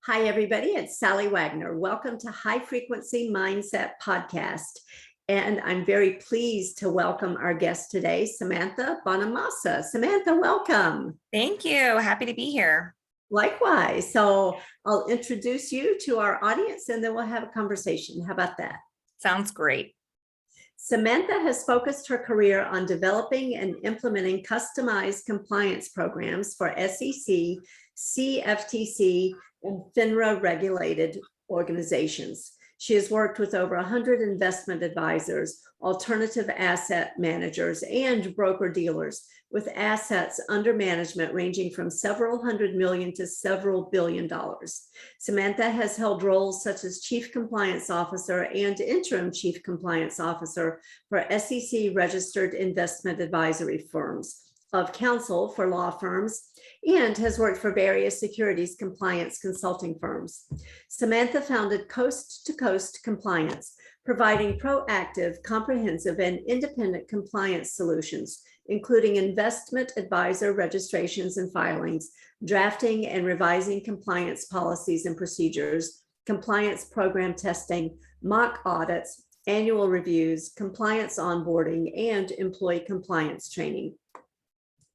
Hi, everybody. It's Sally Wagner. Welcome to High Frequency Mindset Podcast. And I'm very pleased to welcome our guest today, Samantha Bonamassa. Samantha, welcome. Thank you. Happy to be here. Likewise. So I'll introduce you to our audience and then we'll have a conversation. How about that? Sounds great. Samantha has focused her career on developing and implementing customized compliance programs for SEC, CFTC, and FINRA regulated organizations. She has worked with over 100 investment advisors, alternative asset managers, and broker-dealers with assets under management ranging from several hundred million to several billion dollars. Samantha has held roles such as Chief Compliance Officer and Interim Chief Compliance Officer for SEC registered investment advisory firms, of Counsel for law firms, and has worked for various securities compliance consulting firms. Samantha founded Coast to Coast Compliance, providing proactive, comprehensive, and independent compliance solutions, including investment advisor registrations and filings, drafting and revising compliance policies and procedures, compliance program testing, mock audits, annual reviews, compliance onboarding, and employee compliance training.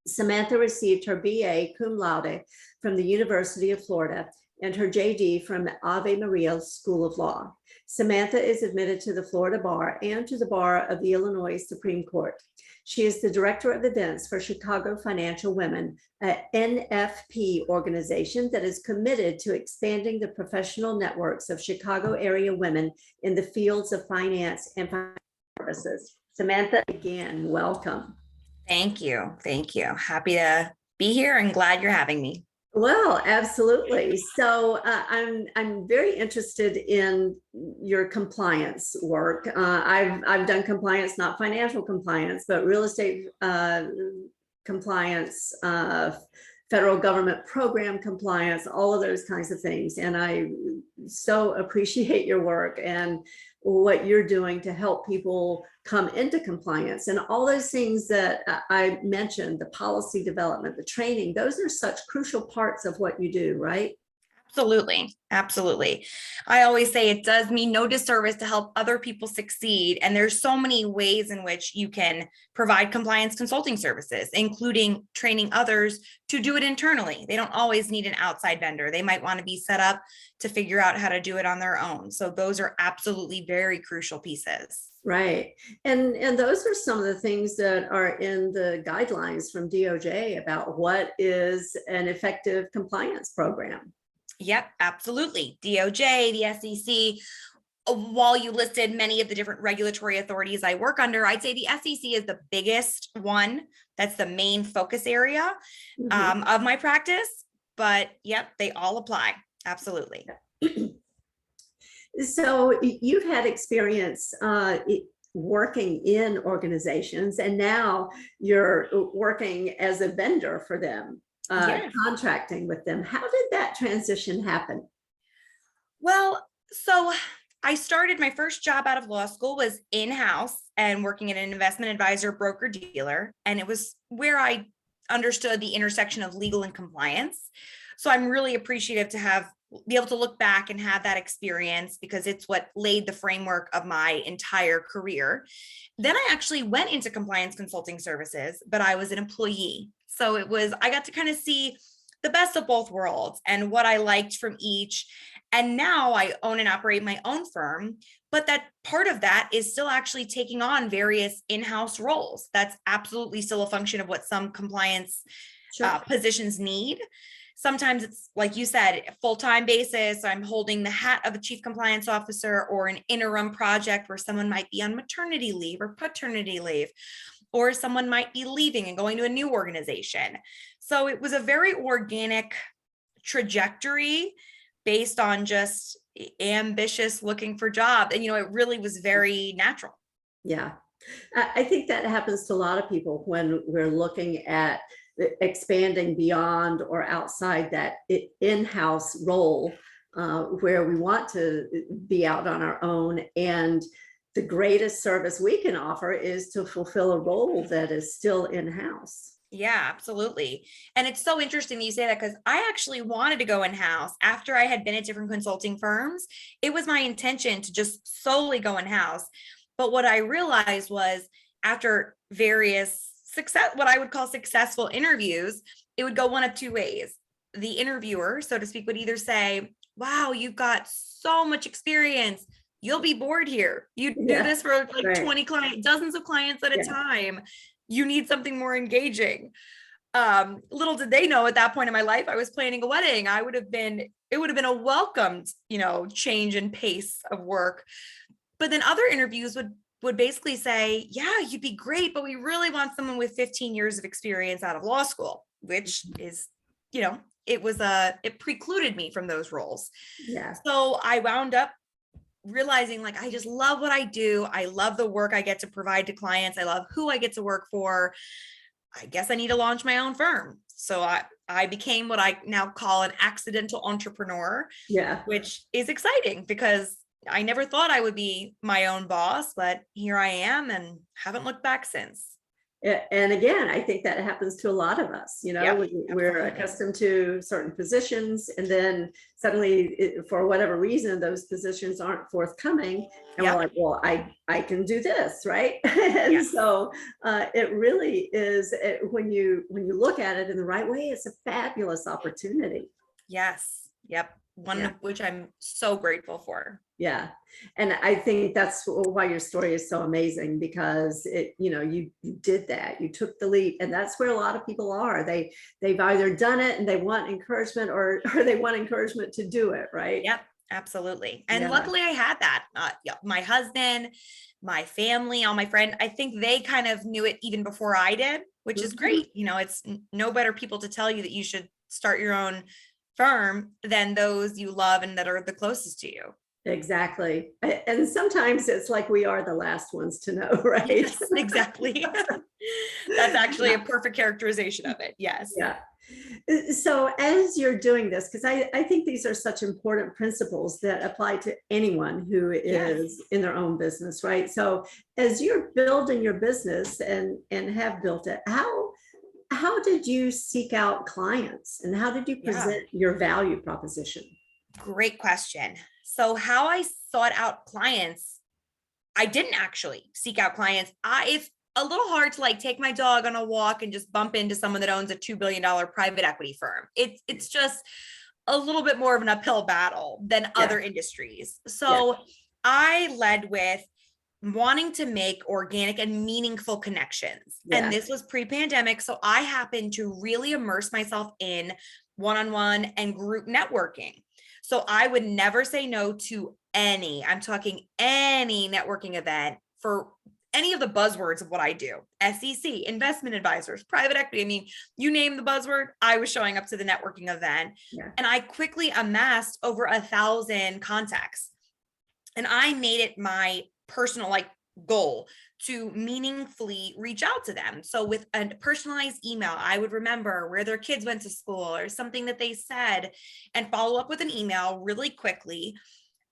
Samantha received her BA cum laude from the University of Florida and her JD from Ave Maria School of Law. Samantha is admitted to the Florida Bar and to the Bar of the Illinois Supreme Court. She is the Director of Events for Chicago Financial Women, an NFP organization that is committed to expanding the professional networks of Chicago area women in the fields of finance and financial services. Samantha, again, welcome. Thank you. Thank you. Happy to be here and glad you're having me. Well, absolutely. So I'm very interested in your compliance work. I've done compliance, not financial compliance, but real estate compliance, federal government program compliance, all of those kinds of things. And I so appreciate your work and what you're doing to help people come into compliance and all those things that I mentioned, the policy development, the training, those are such crucial parts of what you do, right? Absolutely. Absolutely. I always say it does me no disservice to help other people succeed. And there's so many ways in which you can provide compliance consulting services, including training others to do it internally. They don't always need an outside vendor. They might want to be set up to figure out how to do it on their own. So those are absolutely very crucial pieces. Right. And those are some of the things that are in the guidelines from DOJ about what is an effective compliance program. Yep, absolutely. DOJ, the SEC, while you listed many of the different regulatory authorities I work under, I'd say the SEC is the biggest one. That's the main focus area of my practice. But yep, they all apply. Absolutely. So you've had experience working in organizations, and now you're working as a vendor for them. Yes. Contracting with them. How did that transition happen? Well, so I started my first job out of law school was in-house and working at an investment advisor broker dealer. And it was where I understood the intersection of legal and compliance. So I'm really appreciative to be able to look back and have that experience because it's what laid the framework of my entire career. Then I actually went into compliance consulting services, but I was an employee. So I got to kind of see the best of both worlds and what I liked from each. And now I own and operate my own firm, but that part of that is still actually taking on various in-house roles. That's absolutely still a function of what some compliance positions need. Sometimes it's, like you said, a full-time basis. I'm holding the hat of a chief compliance officer or an interim project where someone might be on maternity leave or paternity leave, or someone might be leaving and going to a new organization. So it was a very organic trajectory based on just ambitious looking for jobs. And, it really was very natural. Yeah. I think that happens to a lot of people when we're looking at expanding beyond or outside that in-house role where we want to be out on our own. And the greatest service we can offer is to fulfill a role that is still in-house. Yeah, absolutely. And it's so interesting that you say that because I actually wanted to go in-house after I had been at different consulting firms. It was my intention to just solely go in-house. But what I realized was after various success, what I would call successful interviews, it would go one of two ways. The interviewer, so to speak, would either say, wow, you've got so much experience. You'll be bored here. You do Yeah, this for like right. 20 clients, dozens of clients at a Yeah, time. You need something more engaging. Little did they know at that point in my life, I was planning a wedding. It would have been a welcomed, change in pace of work. But then other interviews would basically say, yeah, you'd be great, but we really want someone with 15 years of experience out of law school, which is, it precluded me from those roles. yeah. So I wound up realizing like I just love what I do. I love the work I get to provide to clients. I love who I get to work for. I guess I need to launch my own firm. So I became what I now call an accidental entrepreneur, Yeah. which is exciting because I never thought I would be my own boss, but here I am and haven't looked back since. And again, I think that happens to a lot of us. Yep, We're absolutely. accustomed to certain positions, and then suddenly, for whatever reason, those positions aren't forthcoming, and we're Yep. like, "Well, I can do this, right?" And Yes. so it really is. When you look at it in the right way, it's a fabulous opportunity. Yes. Yep. One Yeah. of which I'm so grateful for. Yeah. And I think that's why your story is so amazing, because you did that. You took the leap, and that's where a lot of people are. They've either done it and they want encouragement, or they want encouragement to do it, right? Yep, absolutely. And Yeah. luckily I had that. Yeah, my husband, my family, all my friends, I think they kind of knew it even before I did, which is Mhm. great. It's no better people to tell you that you should start your own firm than those you love and that are the closest to you. Exactly. And sometimes it's like we are the last ones to know, right? Yes, exactly. That's actually a perfect characterization of it. Yes. Yeah. So as you're doing this, because I think these are such important principles that apply to anyone who Yes. is in their own business, right? So as you're building your business and have built it, how did you seek out clients, and how did you Yeah. present your value proposition? Great question. So how I sought out clients, I didn't actually seek out clients. It's a little hard to like take my dog on a walk and just bump into someone that owns a $2 billion private equity firm. It's just a little bit more of an uphill battle than Yeah, other industries. yeah, So I led with wanting to make organic and meaningful connections. And yeah, this was pre-pandemic. So I happened to really immerse myself in one-on-one and group networking. So I would never say no to I'm talking any networking event for any of the buzzwords of what I do. SEC, investment advisors, private equity. I mean, you name the buzzword, I was showing up to the networking event. yeah, And I quickly amassed over 1,000 contacts. And I made it my personal goal to meaningfully reach out to them. So with a personalized email, I would remember where their kids went to school or something that they said and follow up with an email really quickly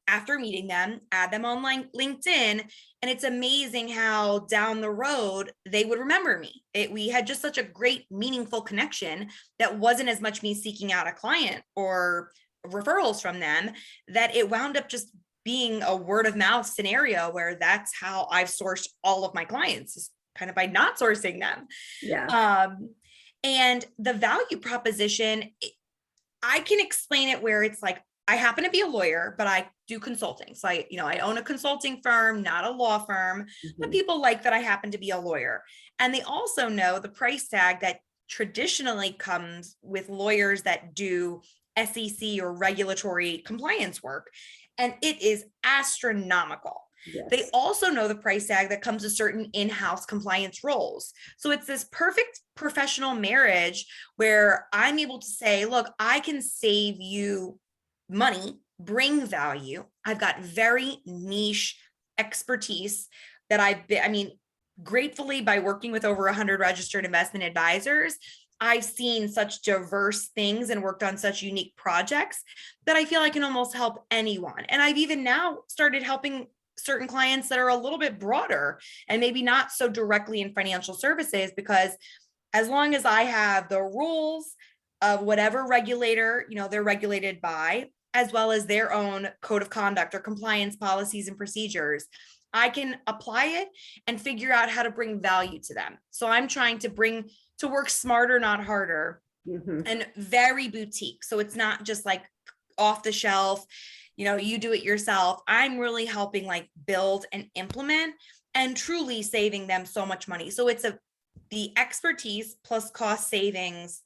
after meeting them, add them on LinkedIn. And it's amazing how down the road they would remember me. We had just such a great, meaningful connection that wasn't as much me seeking out a client or referrals from them, that it wound up just being a word of mouth scenario where that's how I've sourced all of my clients, is kind of by not sourcing them. yeah, And the value proposition, I can explain it where it's like, I happen to be a lawyer, but I do consulting. So I own a consulting firm, not a law firm, but mhm, people like that I happen to be a lawyer. And they also know the price tag that traditionally comes with lawyers that do SEC or regulatory compliance work. And it is astronomical. They yes, also know the price tag that comes with certain in-house compliance roles. So it's this perfect professional marriage where I'm able to say, look, I can save you money, bring value. I've got very niche expertise that gratefully by working with over 100 registered investment advisors, I've seen such diverse things and worked on such unique projects that I feel I can almost help anyone. And I've even now started helping certain clients that are a little bit broader and maybe not so directly in financial services, because as long as I have the rules of whatever regulator, they're regulated by, as well as their own code of conduct or compliance policies and procedures, I can apply it and figure out how to bring value to them. So I'm trying to work smarter, not harder, and very boutique. So it's not just like off the shelf, you do it yourself. I'm really helping like build and implement and truly saving them so much money. So it's the expertise plus cost savings.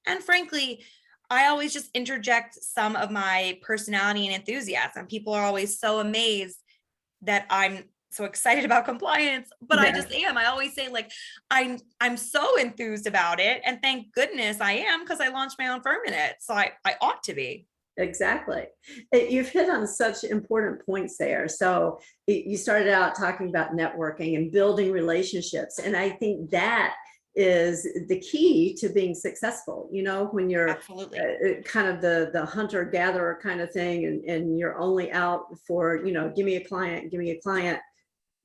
And frankly, I always just interject some of my personality and enthusiasm. People are always so amazed that I'm so excited about compliance, but I just am. I always say like, I'm so enthused about it. And thank goodness I am, because I launched my own firm in it. So I ought to be. Exactly. You've hit on such important points there. So you started out talking about networking and building relationships. And I think that is the key to being successful, when you're kind of the hunter gatherer kind of thing, and you're only out for, give me a client,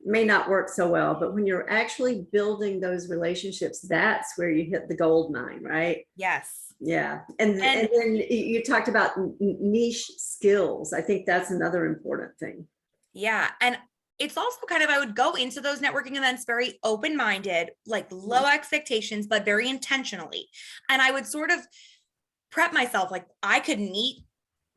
may not work so well. But when you're actually building those relationships, that's where you hit the gold mine, right? Yes. Yeah. And then you talked about niche skills. I think that's another important thing. Yeah. And it's also kind of, I would go into those networking events very open-minded, like low expectations, but very intentionally. And I would sort of prep myself, like I could meet,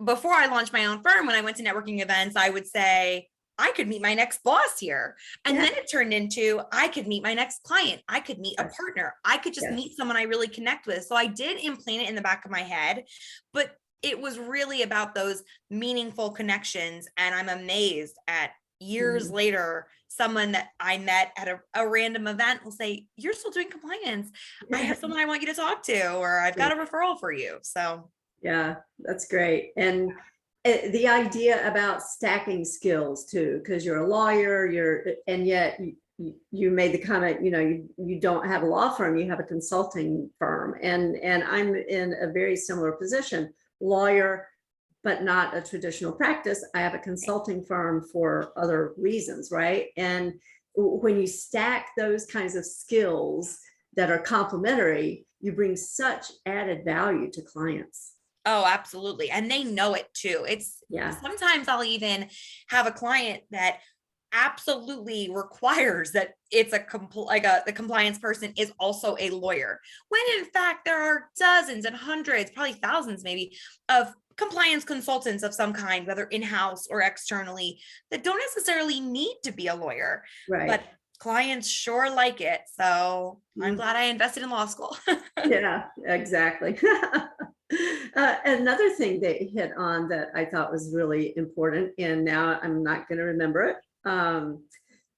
before I launched my own firm, when I went to networking events, I would say, I could meet my next boss here. And then it turned into, I could meet my next client. I could meet a partner. I could just meet someone I really connect with. So I did implant it in the back of my head, but it was really about those meaningful connections. And I'm amazed at years later, someone that I met at a random event will say, you're still doing compliance. I have someone I want you to talk to, or I've got a referral for you. So yeah, that's great. And the idea about stacking skills too, because you're a lawyer, and yet you made the comment, you don't have a law firm, you have a consulting firm, and I'm in a very similar position, lawyer, but not a traditional practice. I have a consulting firm for other reasons, right? And when you stack those kinds of skills that are complementary, you bring such added value to clients. Oh, absolutely. And they know it too. Sometimes I'll even have a client that absolutely requires that it's the compliance person is also a lawyer, when in fact there are dozens and hundreds, probably thousands maybe, of compliance consultants of some kind, whether in-house or externally, that don't necessarily need to be a lawyer, but clients sure like it. So I'm glad I invested in law school. Yeah, exactly. Another thing they hit on that I thought was really important, and now I'm not going to remember it.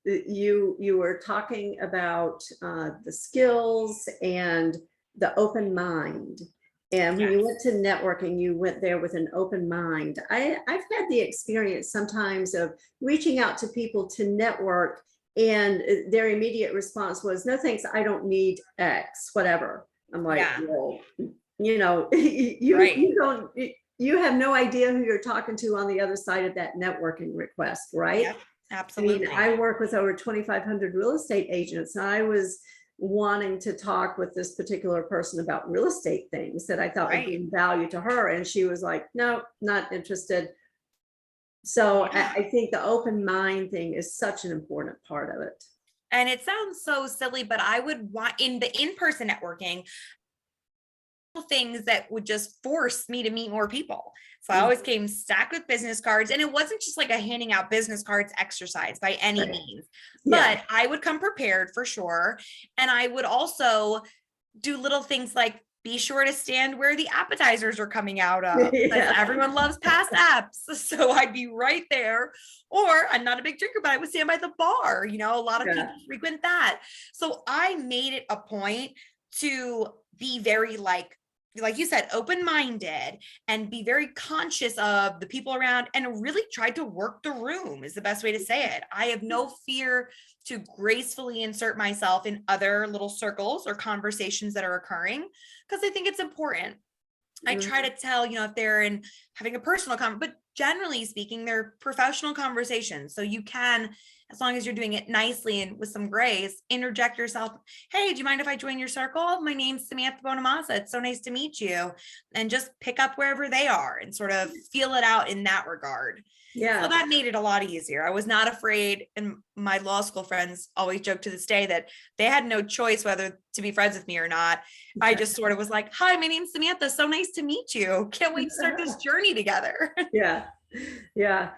You were talking about the skills and the open mind. And when you went to networking, you went there with an open mind. I've had the experience sometimes of reaching out to people to network, and their immediate response was, no, thanks, I don't need X, whatever. I'm like, well, you don't, you have no idea who you're talking to on the other side of that networking request, right? Yep, absolutely. I work with over 2,500 real estate agents, and I was wanting to talk with this particular person about real estate things that I thought would bring value to her, and she was like, no, not interested. So I think the open mind thing is such an important part of it. And it sounds so silly, but I would want in the in-person networking things that would just force me to meet more people. So I always came stacked with business cards, and it wasn't just like a handing out business cards exercise by any means, but I would come prepared for sure. And I would also do little things like be sure to stand where the appetizers are coming out of. Everyone loves past apps. So I'd be right there. Or I'm not a big drinker, but I would stand by the bar. A lot of people frequent that. So I made it a point to be very like you said, open-minded, and be very conscious of the people around, and really tried to work the room is the best way to say it. I have no fear to gracefully insert myself in other little circles or conversations that are occurring, because I think it's important. I try to tell, if they're in having a personal but generally speaking, they're professional conversations. So you can, as long as you're doing it nicely and with some grace, interject yourself. Hey, do you mind if I join your circle? My name's Samantha Bonamassa. It's so nice to meet you. And just pick up wherever they are and sort of feel it out in that regard. Yeah. So that made it a lot easier. I was not afraid. And my law school friends always joke to this day that they had no choice whether to be friends with me or not. I just sort of was like, hi, my name's Samantha. So nice to meet you. Can't wait to start this journey together. Yeah. Yeah.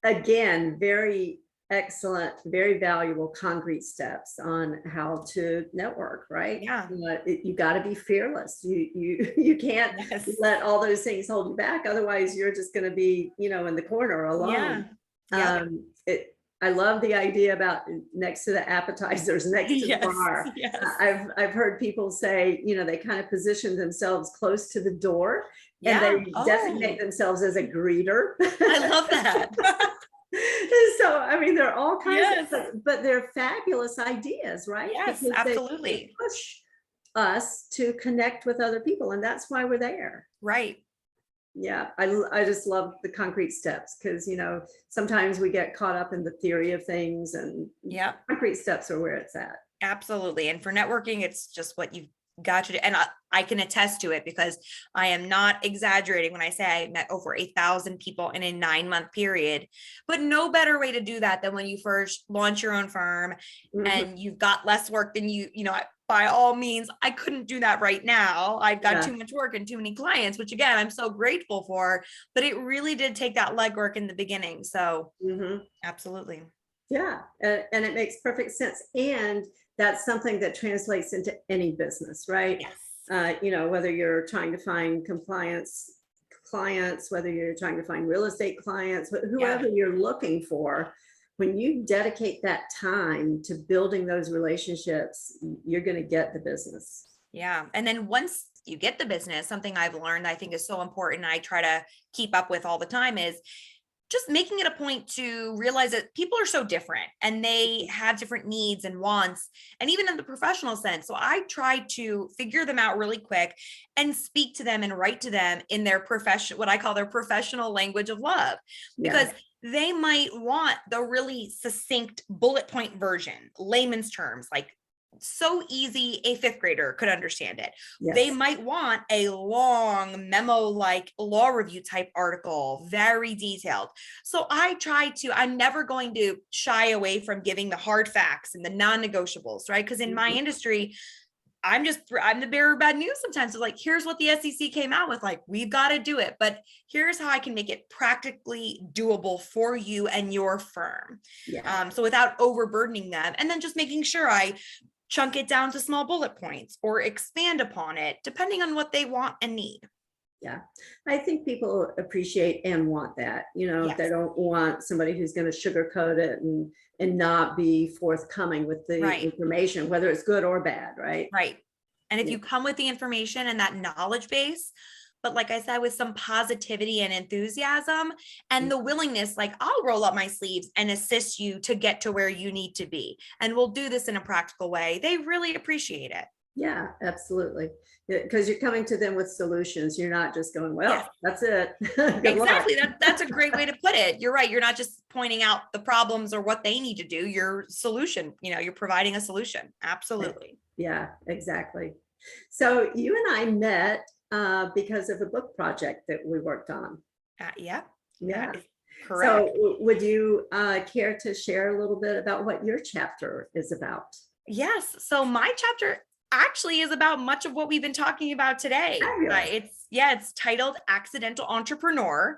Again, very excellent, very valuable concrete steps on how to network, right? Yeah. You got to be fearless. You can't let all those things hold you back. Otherwise, you're just going to be, in the corner alone. Yeah. I love the idea about next to the appetizers, next to the bar. Yes. I've heard people say, they kind of position themselves close to the door and they designate themselves as a greeter. I love that. So, I mean, they're all kinds of, but they're fabulous ideas, right? Yes, because absolutely. They push us to connect with other people, and that's why we're there. Right. Yeah, I just love the concrete steps because, sometimes we get caught up in the theory of things, and concrete steps are where it's at. Absolutely. And for networking, it's just what you've got to do. And I can attest to it because I am not exaggerating when I say I met over 8,000 people in a 9-month period, but no better way to do that than when you first launch your own firm and you've got less work than by all means, I couldn't do that right now. I've got too much work and too many clients, which again, I'm so grateful for, but it really did take that legwork in the beginning. So absolutely. Yeah. And it makes perfect sense. And that's something that translates into any business, right? Yes. Whether you're trying to find compliance clients, whether you're trying to find real estate clients, whoever you're looking for, when you dedicate that time to building those relationships, you're going to get the business. Yeah. And then once you get the business, something I've learned I think is so important, and I try to keep up with all the time, is just making it a point to realize that people are so different and they have different needs and wants, and even in the professional sense. So I try to figure them out really quick and speak to them and write to them in their profession, what I call their professional language of love, because they might want the really succinct bullet point version, layman's terms, like so easy a 5th grader could understand it. They might want a long memo, like law review type article, very detailed. So I'm never going to shy away from giving the hard facts and the non-negotiables, right? Because in my industry, I'm the bearer of bad news sometimes. So like, here's what the SEC came out with, like, we've got to do it, but here's how I can make it practically doable for you and your firm. So without overburdening them, and then just making sure I chunk it down to small bullet points or expand upon it depending on what they want and need. Yeah, I think people appreciate and want that. They don't want somebody who's going to sugarcoat it and not be forthcoming with the information, whether it's good or bad, right? Right. And if you come with the information and that knowledge base, but like I said, with some positivity and enthusiasm and the willingness, like, I'll roll up my sleeves and assist you to get to where you need to be. And we'll do this in a practical way. They really appreciate it. Yeah, absolutely. Because you're coming to them with solutions. You're not just going, well, that's it. Exactly. That's a great way to put it. You're right. You're not just pointing out the problems or what they need to do. Your solution, you're providing a solution. Absolutely. Yeah, exactly. So you and I met because of a book project that we worked on. Yeah. Correct. So would you care to share a little bit about what your chapter is about? Yes. So my chapter actually is about much of what we've been talking about today. It's titled Accidental Entrepreneur.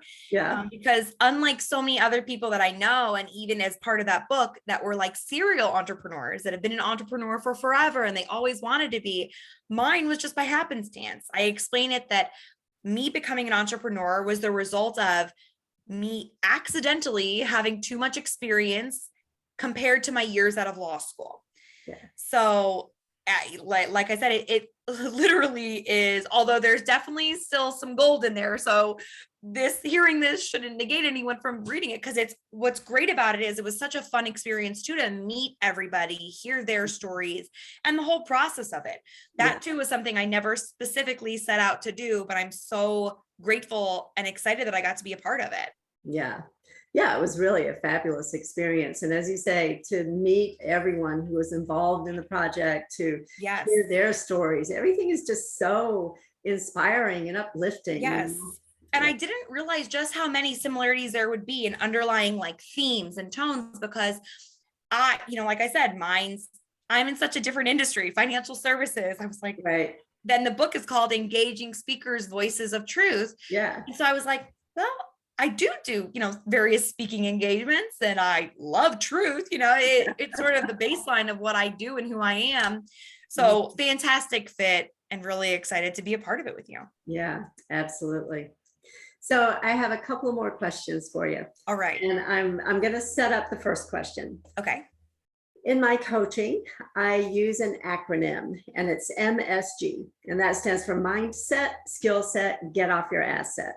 Because unlike so many other people that I know, and even as part of that book that were like serial entrepreneurs that have been an entrepreneur for forever and they always wanted to be, mine was just by happenstance. I explain it that me becoming an entrepreneur was the result of me accidentally having too much experience compared to my years out of law school. So like I said, it literally is, although there's definitely still some gold in there. So hearing this shouldn't negate anyone from reading it, because what's great about it is it was such a fun experience too, to meet everybody, hear their stories, and the whole process of it. That too was something I never specifically set out to do, but I'm so grateful and excited that I got to be a part of it. Yeah. Yeah, it was really a fabulous experience. And as you say, to meet everyone who was involved in the project, to Yes. hear their stories, everything is just so inspiring and uplifting. Yes. And I didn't realize just how many similarities there would be in underlying like themes and tones, because like I said, I'm in such a different industry, financial services. I was like, Right. Then the book is called Engaging Speakers, Voices of Truth. Yeah. And so I was like, well, I do, various speaking engagements, and I love truth. It's sort of the baseline of what I do and who I am. So fantastic fit, and really excited to be a part of it with you. Yeah, absolutely. So I have a couple more questions for you. All right. And I'm going to set up the first question. Okay. In my coaching, I use an acronym, and it's MSG, and that stands for Mindset, Skill Set, Get Off Your Asset.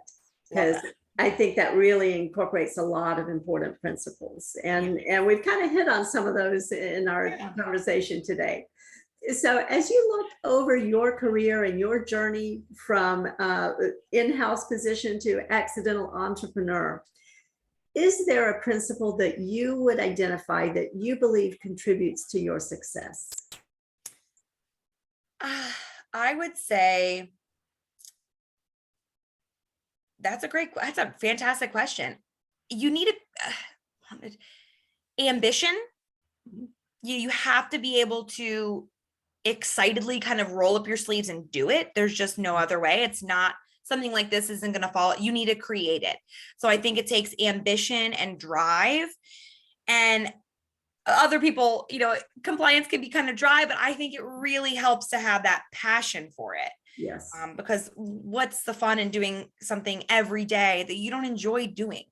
Because I think that really incorporates a lot of important principles. And we've kind of hit on some of those in our conversation today. So as you look over your career and your journey from in-house position to accidental entrepreneur, is there a principle that you would identify that you believe contributes to your success? I would say that's a fantastic question. You need ambition. You have to be able to excitedly kind of roll up your sleeves and do it. There's just no other way. It's not something like this isn't going to fall. You need to create it. So I think it takes ambition and drive. And other people, compliance can be kind of dry, but I think it really helps to have that passion for it. Yes. Because what's the fun in doing something every day that you don't enjoy doing?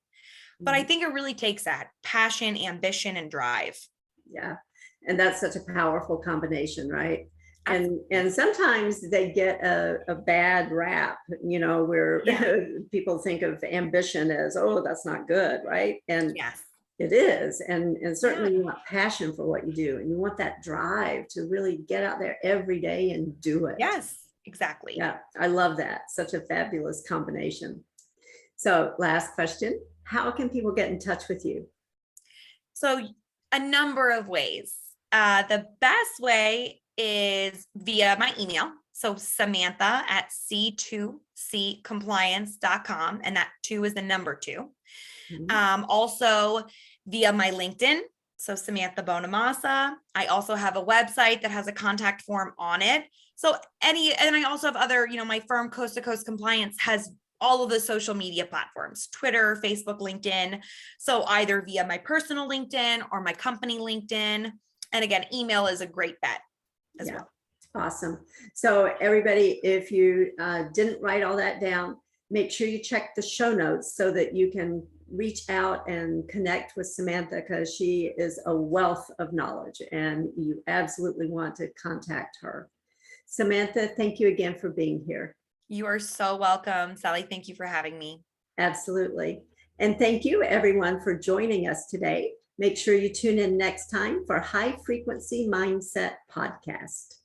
But I think it really takes that passion, ambition, and drive. Yeah. And that's such a powerful combination, right? And sometimes they get a bad rap, where people think of ambition as, oh, that's not good, right? And it is. And certainly you want passion for what you do, and you want that drive to really get out there every day and do it. Yes, exactly. Yeah, I love that. Such a fabulous combination. So last question, how can people get in touch with you? So a number of ways. The best way is via my email. So Samantha at c2ccompliance.com. And that 2 is the number 2. Also via my LinkedIn. So Samantha Bonamassa. I also have a website that has a contact form on it. So and I also have other, my firm Coast to Coast Compliance has all of the social media platforms, Twitter, Facebook, LinkedIn. So either via my personal LinkedIn or my company LinkedIn. And again, email is a great bet as well. Awesome. So everybody, if you didn't write all that down, make sure you check the show notes so that you can reach out and connect with Samantha, because she is a wealth of knowledge and you absolutely want to contact her. Samantha, thank you again for being here. You are so welcome, Sally. Thank you for having me. Absolutely. And thank you everyone for joining us today. Make sure you tune in next time for High Frequency Mindset Podcast.